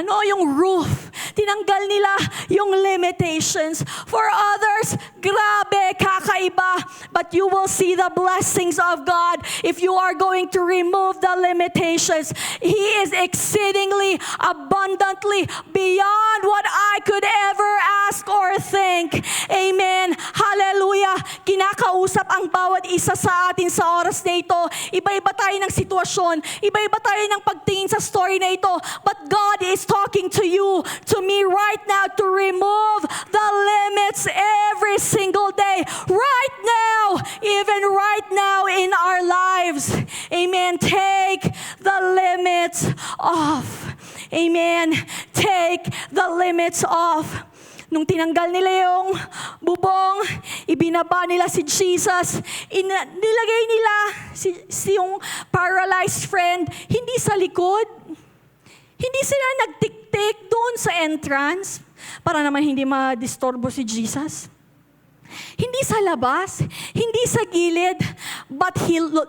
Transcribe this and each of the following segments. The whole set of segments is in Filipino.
yung roof. Tinanggal nila yung limitations. For others, grabe, kakaiba. But you will see the blessings of God if you are going to remove the limitations. He is exceedingly, abundantly, beyond what I could ever ask or think. Amen. Hallelujah. Kinakausap ang bawat isa sa atin sa oras na ito. Iba-iba tayo ng sitwasyon. Iba-iba tayo ng pagtingin sa story na ito. But God is talking to you, to me right now, to remove the limits every single day. Right now, even right now in our lives. Amen. Take the limits off. Amen. Take the limits off. Nung tinanggal nila yung bubong, ibinaba nila si Jesus, nilagay nila si yung paralyzed friend, hindi sa likod. Hindi sila nagtik-tik doon sa entrance para naman hindi ma-disturbo si Jesus. Hindi sa labas, hindi sa gilid, but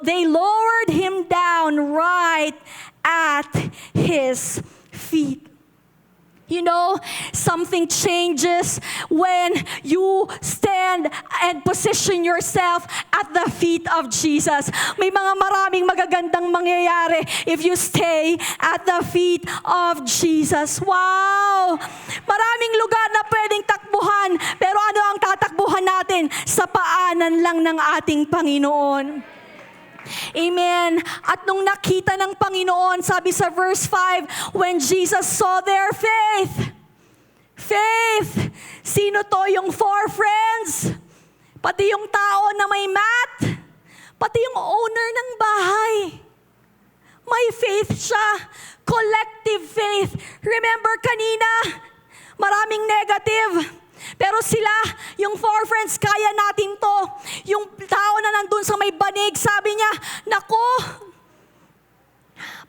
they lowered him down right at his feet. You know, something changes when you stand and position yourself at the feet of Jesus. May maraming magagandang mangyayari if you stay at the feet of Jesus. Wow! Maraming lugar na pwedeng takbuhan, pero ano ang tatakbuhan natin? Sa paanan lang ng ating Panginoon. Amen. At nung nakita ng Panginoon, sabi sa verse 5, when Jesus saw their faith, sino to? Yung 4 friends, pati yung tao na may mat, pati yung owner ng bahay. May faith siya. Collective faith. Remember kanina, maraming negative. Pero sila, yung 4 friends, kaya natin to. Yung tao na nandun sa may banig, sabi niya, naku,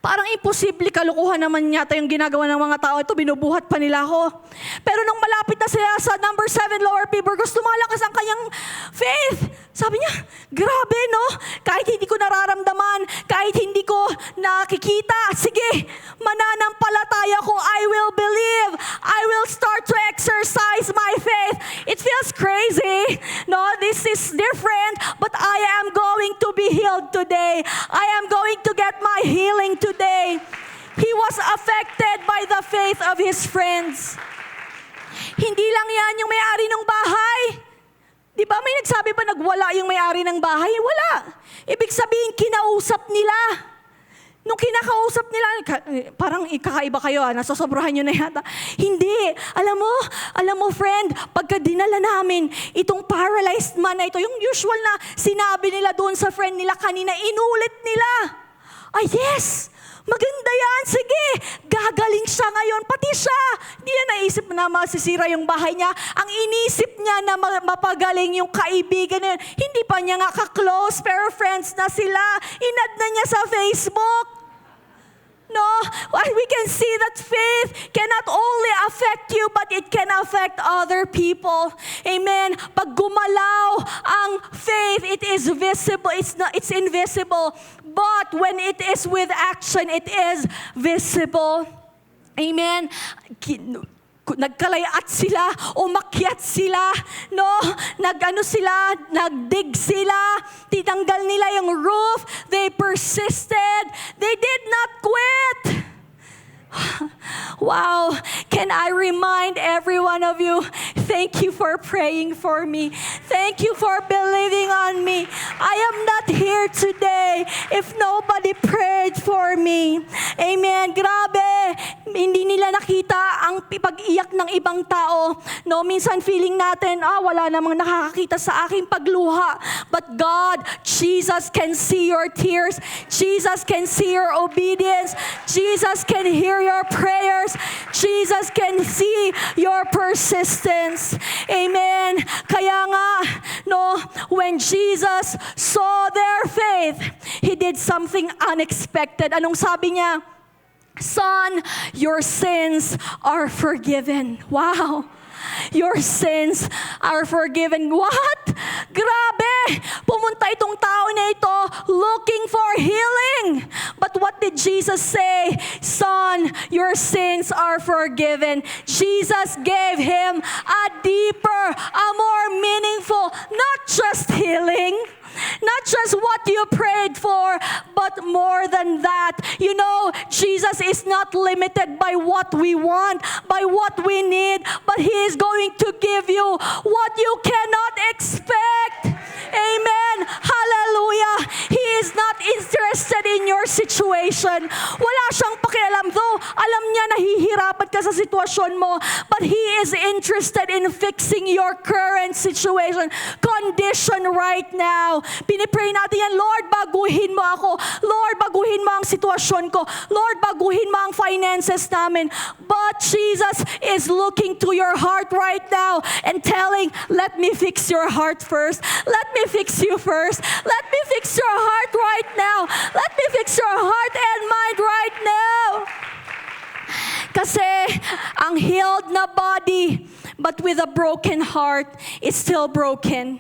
parang imposible, kalukuhan naman yata yung ginagawa ng mga tao. Ito, binubuhat pa nila ako. Pero nung malapit na sila sa number 7, Lower P. Burgos, tumalakas ang kanyang faith. Sabi niya, grabe no? Kahit hindi ko nararamdaman, kahit hindi ko nakikita, sige, mananampalataya ko, I will believe. I will start to exercise my faith. It feels crazy. No, this is different, but I am going to be healed today. I am going to get my healing today. He was affected by the faith of his friends. Hindi lang yan yung may-ari ng bahay. Di ba may nagsabi pa nagwala yung may-ari ng bahay? Wala. Ibig sabihin, kinausap nila. Nung kinakausap nila, parang ikakaiba kayo, nasosobrahan nyo na yata. Hindi. Alam mo friend, pagka dinala namin itong paralyzed man na ito, yung usual na sinabi nila doon sa friend nila kanina, inulit nila. Yes! Maganda yan, sige, gagaling siya ngayon, pati siya. Hindi na naisip na masisira yung bahay niya. Ang inisip niya na mapagaling yung kaibigan niya, hindi pa niya nga ka-close, pero friends na sila. Inad na niya sa Facebook. No, we can see that faith cannot only affect you, but it can affect other people. Amen. Pag gumalaw ang faith, it is visible. It's invisible. But when it is with action, it is visible. Amen. Nagkalayat sila, umakyat sila, no? Nagdig sila, tinanggal nila yung roof, they persisted, they did not quit. Wow, can I remind every one of you, thank you for praying for me. Thank you for believing on me. I am not here today if nobody prayed for me. Amen. Grabe, hindi nila nakita ang pag-iyak ng ibang tao. No, minsan feeling natin, wala namang nakakakita sa aking pagluha. But God, Jesus can see your tears. Jesus can see your obedience. Jesus can hear your prayers. Jesus can see your persistence. Amen. Kaya nga, no, when Jesus saw their faith, He did something unexpected. Anong sabi niya? Son, your sins are forgiven. Wow. your sins are forgiven. What? Grabe! Pumunta itong tao na ito looking for healing. But what did Jesus say? Son, your sins are forgiven. Jesus gave him a deeper, a more meaningful, not just healing, not just what you prayed for, but more than that. You know, Jesus is not limited by what we want, by what we need, but He is going to give you what you cannot expect. Amen. Hallelujah. He is not interested in your situation. Wala siyang pakialam. Though, alam niya nahihirapan ka sa sitwasyon mo, but He is interested in fixing your current situation, condition right now. Pinipray natin yan, Lord, baguhin mo ako. Lord, baguhin mo ang sitwasyon ko. Lord, baguhin mo ang finances namin. But Jesus is looking to your heart right now and telling, let me fix your heart first. Let me fix you first. Let me fix your heart right now. Let me fix your heart and mind right now. Kasi ang healed na body, but with a broken heart, is still broken.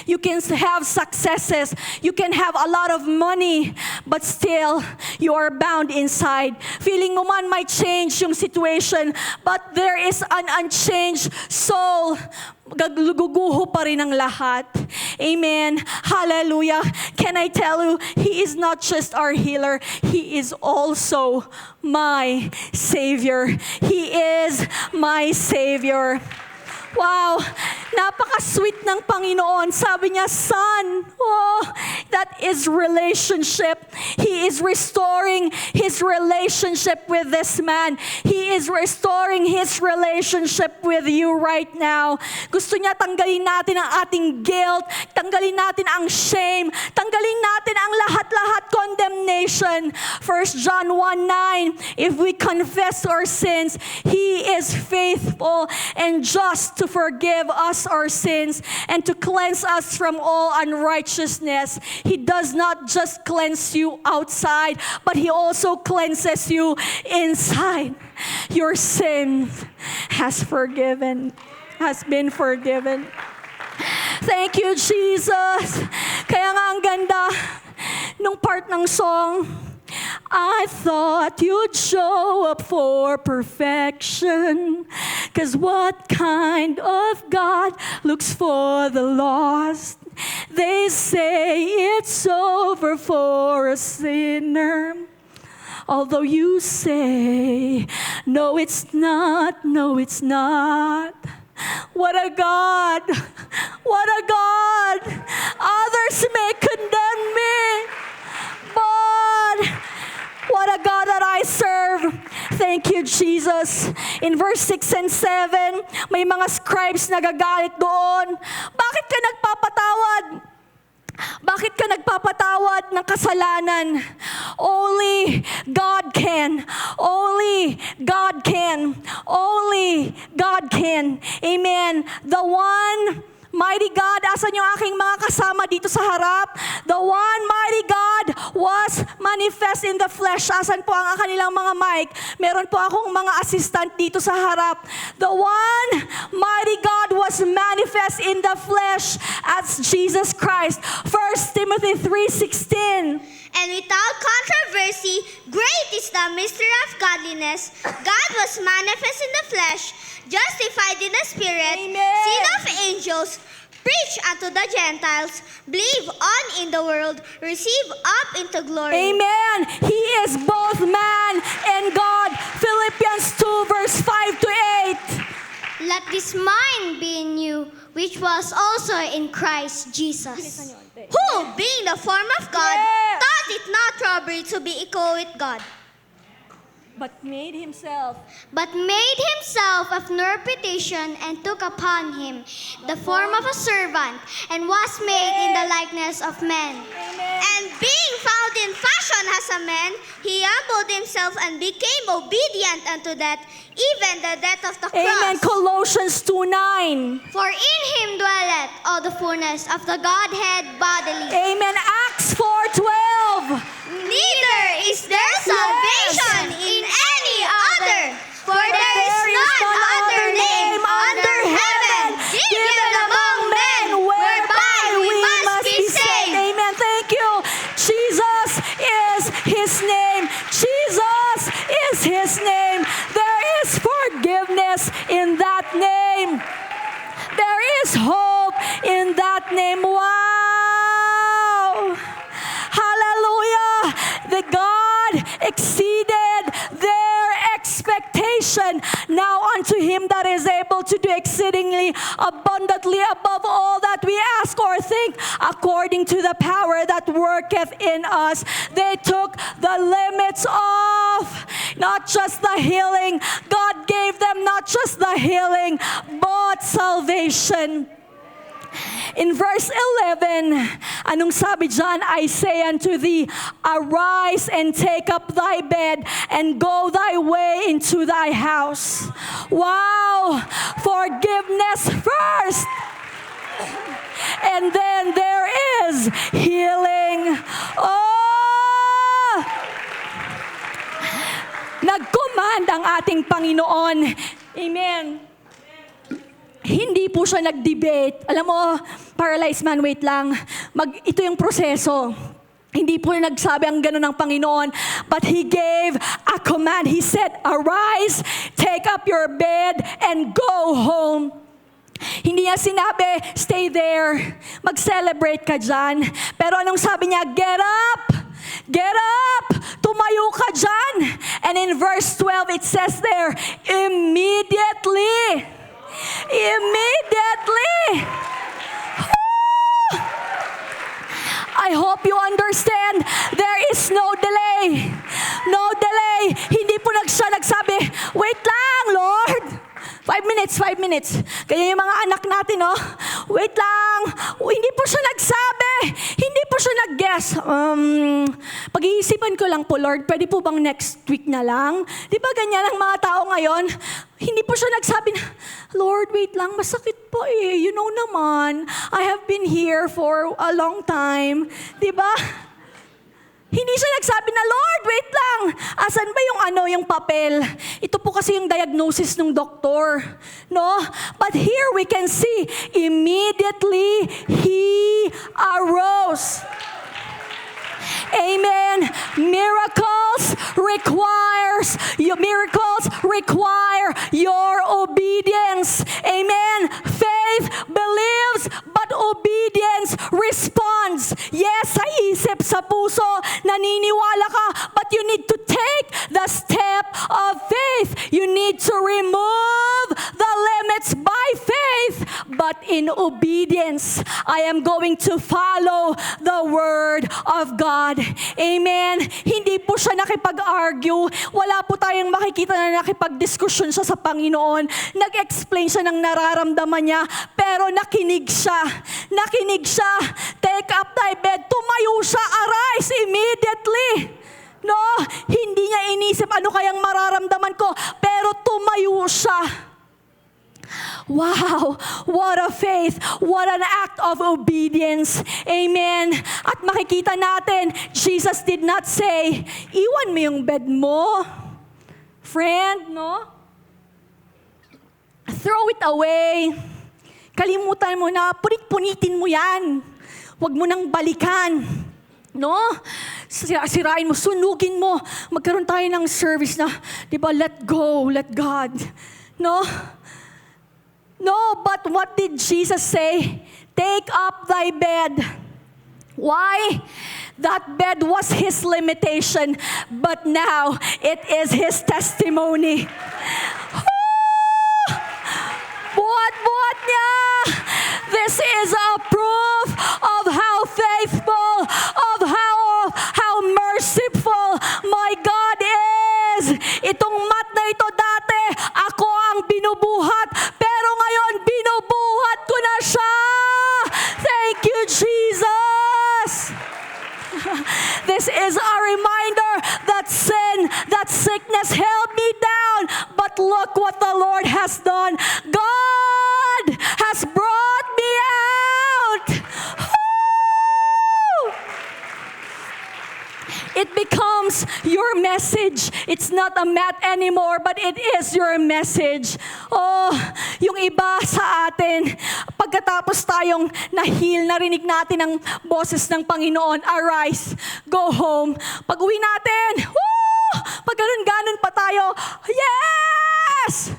You can have successes. You can have a lot of money, but still, you are bound inside. Feeling mo man might change yung situation, but there is an unchanged soul. Gaguguho pa rin ang lahat. Amen. Hallelujah. Can I tell you, He is not just our healer. He is also my Savior. He is my Savior. Wow, napaka-sweet ng Panginoon. Sabi niya, son, oh, that is relationship. He is restoring his relationship with this man. He is restoring his relationship with you right now. Gusto niya tanggalin natin ang ating guilt, tanggalin natin ang shame, tanggalin natin ang lahat-lahat condemnation. 1 John 1:9, if we confess our sins, He is faithful and just to forgive us our sins and to cleanse us from all unrighteousness. He does not just cleanse you outside, but He also cleanses you inside. Your sin has been forgiven. Thank you, Jesus. Kaya nga ang ganda nung part ng song, I thought you'd show up for perfection, 'cause what kind of God looks for the lost? They say it's over for a sinner, although you say, no it's not, no it's not. What a God! What a God! Others may condemn me, but what a God that I serve. Thank you, Jesus. In verse 6 and 7, may mga scribes nagagalit doon. Bakit ka nagpapatawad? Bakit ka nagpapatawad ng kasalanan? Only God can. Only God can. Only God can. Amen. The one mighty God, asan yung aking mga kasama dito sa harap? The one mighty God was manifest in the flesh. Asan po ang kanilang mga mic? Meron po akong mga assistant dito sa harap. The one mighty God was manifest in the flesh as Jesus Christ. 1 Timothy 3:16. And without controversy, great is the mystery of godliness. God was manifest in the flesh, justified in the Spirit, Amen. seen of angels, preached unto the Gentiles, believed on in the world, received up into glory. Amen. He is both man and God. Philippians 2 verse 5 to 8. Let this mind be in you, which was also in Christ Jesus, who, being the form of God, Yeah. thought it not robbery to be equal with God, But made himself of no reputation, and took upon him the form of a servant, and was made in the likeness of men. Amen. And being found in fashion as a man, he humbled himself and became obedient unto death, even the death of the cross. Amen. Colossians 2:9. For in him dwelleth all the fullness of the Godhead bodily. Amen. Acts 4:12. Neither is there salvation in any other, for there is none other name under Jesus' name. There is forgiveness in that name. There is hope in that name. Wow! Hallelujah! The God exceeded their expectation. Now unto him that is able to do exceedingly abundantly above all that we ask or think, according to the power that worketh in us. They took the limits off. Not just the healing. God gave them not just the healing, but salvation. In verse 11, anong sabi dyan? I say unto thee, arise and take up thy bed and go thy way into thy house. Wow! Forgiveness first. And then there is healing. Oh! Nag-command ang ating Panginoon. Amen. Hindi po siya nag-debate. Alam mo, paralyzed man, wait lang. Ito yung proseso. Hindi po nagsabi ang gano'n ng Panginoon. But He gave a command. He said, arise, take up your bed, and go home. Hindi niya sinabi, stay there. Mag-celebrate ka dyan. Pero anong sabi niya? Get up! Get up! Tumayo ka dyan! And in verse 12, it says there, immediately. I hope you understand, there is no delay. No delay. Hindi po siya nagsabi, wait lang, Lord. 5 minutes. Kaya yung mga anak natin, wait lang. Hindi po siya nagsabi. Hindi po siya nag-guess. Pag-iisipan ko lang po, Lord, pwede po bang next week na lang? Di ba ganyan ang mga tao ngayon? Hindi po siya nagsabi na, Lord, wait lang, masakit po eh. You know naman, I have been here for a long time. Di ba? Hindi siya nagsabi na, Lord, wait lang. Asan ba yung papel? Ito po kasi yung diagnosis ng doktor. No? But here we can see, immediately He arose. Amen. Miracles require your obedience. Amen. Faith believes, but obedience responds. Yes, sa isip, sa puso, naniniwala ka, but you need to take the step of faith. You need to remove the limits by faith, but in obedience. I am going to follow the word of God. Amen. Hindi po siya nakipag-argue. Wala po tayong makikita na nakipag-diskusyon siya sa Panginoon. Nag-explain siya ng nararamdaman niya, pero nakinig siya. Take up thy bed. Tumayo siya. Arise immediately. No, hindi niya inisip ano kayang mararamdaman ko, pero tumayo siya. Wow, what a faith, what an act of obedience. Amen. At makikita natin, Jesus did not say, iwan mo yung bed mo, friend, no? Throw it away. Kalimutan mo na, punit-punitin mo yan. Huwag mo nang balikan. No? Sirain mo, sunugin mo. Magkaroon tayo ng service na, di ba, let go, let God. No? No, but what did Jesus say? Take up thy bed. Why? That bed was his limitation, but now it is his testimony. Buhat-buhat niya. This is a proof of how faithful, of how merciful my God is. Itong mat na ito dati, ako ang binubuhat, pero ngayon binubuhat ko na siya. Thank you, Jesus. This is a reminder that sin, that sickness held me down, but look what the Lord has done. God has brought me out. Woo! It becomes your message. It's not a mat anymore, but it is your message. Oh, yung iba sa atin, pagkatapos tayong na-heal, narinig natin ang boses ng Panginoon, arise, go home. Pag-uwi natin, woo! Pag ganun pa tayo, yes!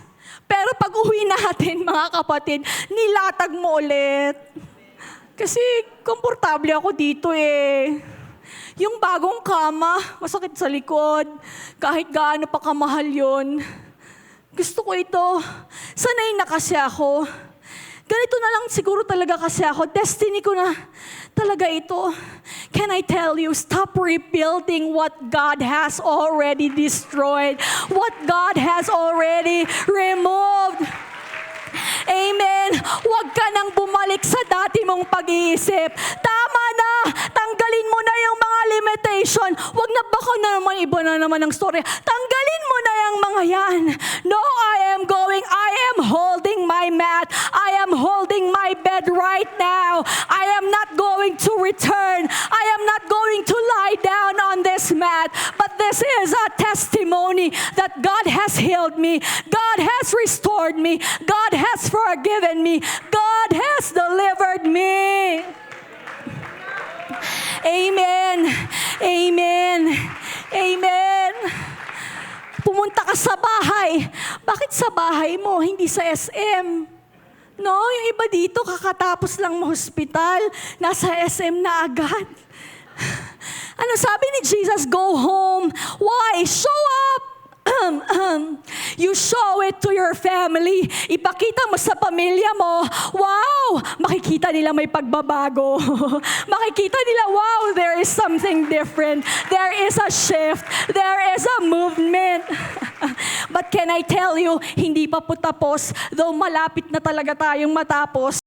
Pero pag uwi natin, mga kapatid, nilatag mo ulit. Kasi komportable ako dito eh. Yung bagong kama, masakit sa likod. Kahit gaano pa kamahal yun. Gusto ko ito. Sanay na kasi ako. Ganito na lang siguro talaga kasi ako. Destiny ko na talaga ito. Can I tell you, stop rebuilding what God has already destroyed. What God has already removed. Amen. Huwag ka nang bumalik sa dati mong pag-iisip. Tama na. Tanggalin mo na yung mga limitation. Huwag na baka na naman iba na naman ang story. Tanggalin mo na yung mga yan. No, I am holding my mat. I am holding my bed right now. I am not going to return. I am not going to lie down on this mat. But this is a testimony that God has healed me. God has restored me. God has forgiven me. God has delivered me. Amen. Amen. Amen. Pumunta ka sa bahay. Bakit sa bahay mo, hindi sa SM? No, yung iba dito, kakatapos lang hospital, nasa SM na agad. Ano sabi ni Jesus? Go home. Why? Show up. You show it to your family. Ipakita mo sa pamilya mo, wow, makikita nila may pagbabago. Makikita nila, wow, there is something different. There is a shift. There is a movement. But can I tell you, hindi pa po tapos, though malapit na talaga tayong matapos,